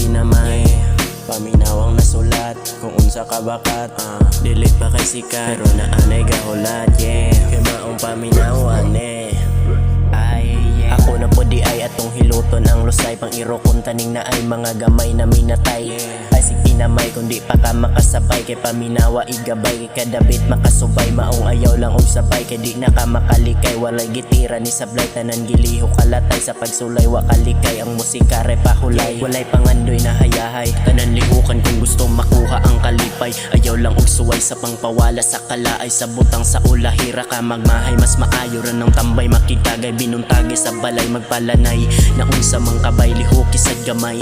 tinamay, paminawang nasulat kung unsa ka bakat. Dili pa kay sikat pero naanay gahulat, yeah. Kay maong paminawan Ako na po di ay atong hiluton ang lusay, pang irokon taning na ay mga gamay na minatay. Ay sig tinamay kundi pa ka makasabay, kay paminawa igabay, kay kadabit makasubay. Maong ayaw lang og sabay, kay di na ka makalikay. Walay gitira ni sablay, tanan gilihok kalatay. Sa pagsulay wa kalikay, ang musika re pahulay. Walay pangandoy na hayahay, tanan lihukan kung gusto makuha ang kalipay. Ayaw lang og suway sa pangpawala sa kalaay. Sa butang sa ulahira ka magmahay, mas maayo ra ng tambay. Makitagay binuntagi sa balay magpalanay, na unsa mang kabay lihuki sa gamay.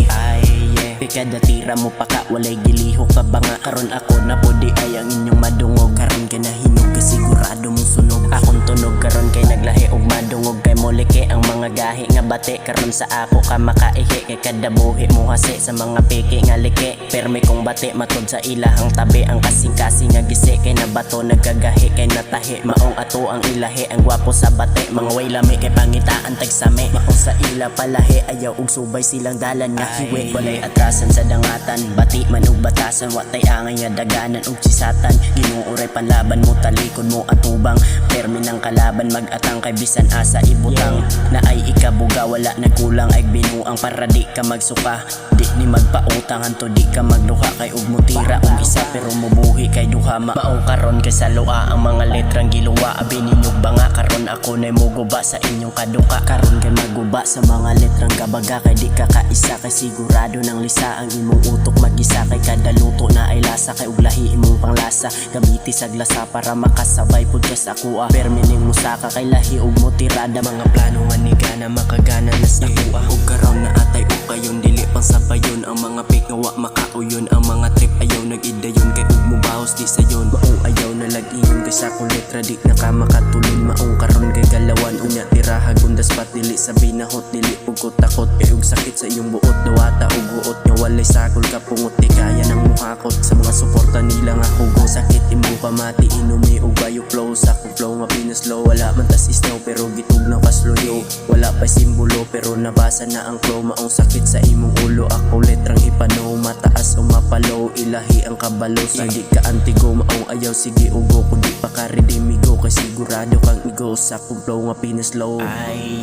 Pikada tira mo pa ka, walay gilihok pa ba nga. Karon ako na po di ay ang inyong madungog. Karon kay nahinog ka sigurado mong sunog. Akong tunog karon kay naglahi og madungog. Kay moleke ang mga gahi nga bate, karon sa ako ka makaihi. Kay kada buhi mo hasi sa mga piki nga liki. Permi kong bate matod sa ilahang tabi, ang kasing-kasing nga gisi. Kay nabato nagkagahi, kay natahi maong ato ang ilahi. Ang gwapo sa bate, mga way lami kay pangitaan tagsame. Maong sa ila palahi, ayaw og subay silang dalan nga hiwi. Walay atrasan sa dangatan, bati man og batasan. Watay angay nga daganan og sisatan. Ginuuray panlaban mo, talikod mo atubang. Permi ng kalaban mag-atang, kay bisan asa ibutang. Na ay ikabuga, wala na kulang ay binuang. Para di ka magsuka, di ni magpautang. Hanto di ka magduha, kay ug mutira og isa pero mubuhi kay duha. Maong karon kay sa lua ang mga letrang giluwa. Abi ninyog ba nga karon ako nay muguba sa inyong kaduka. Karon kay maguba sa mga letrang kabaga, kay di ka kaisa. Kay sigurado ng lisa ang imong utok mag-isa. Kay kada luto na ay lasa, kay uglahi imong panglasa. Gamiti sa glasa para makasabay pud ka sa kuha. Permining musaka kay lahi ug mutirada. Mga plano nga ni gana makagana nas nakuha. Ug karon na atay ug kayon dili pang sabayon. Ang mga pik nga wa makauyon, ang mga trip ayaw nag-idayon. Kay ug mubahos di sayon, maong ayaw na lag-ingon. Kay sa kong letra di na ka makatulon. Maong karon kay galawan unya tiraha gundas pat dili sa binahot. Dili ug takot kay ug sakit sa iyong buot. Dawata ug guot nga walay sakol ka pungot. Di kaya nang muhakot sa mga suporta nila nga hugo. Sakit imong pamati inumi ug bayo flow. Sa akong flow nga pinaslow, wala man tas snow pero gitugnaw ka slow. Wala pa simbolo pero nabasa na ang flow. Maong sakit sa imong ulo, ako letrang ipano. Mataas o mapalo, ilahi ang kabalo. Sa di ka antigo, maong ayaw sige ugo. Kung di pa ka redimigo, kay sigurado kang igo. Sa akong flow nga pinaslow,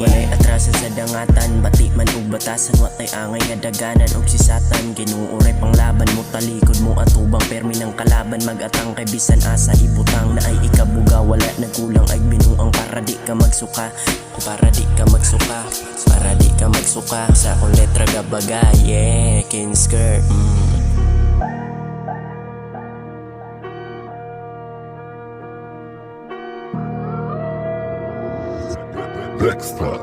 walay atrasan sa dangatan. Bati man ug batasan, watay angay nga daganan og sisatan. Ginuuray panglaban mo, talikod mo atubang. Permi ng kalaban mag-atang, kay bisan asa ibutang. Na ay ikabuga, wala nagkulang ay binuang. Para di ka magsuka, para di ka magsuka, para di ka magsuka. Sa akong letra gabaga, yeah, kinsker. Dexter.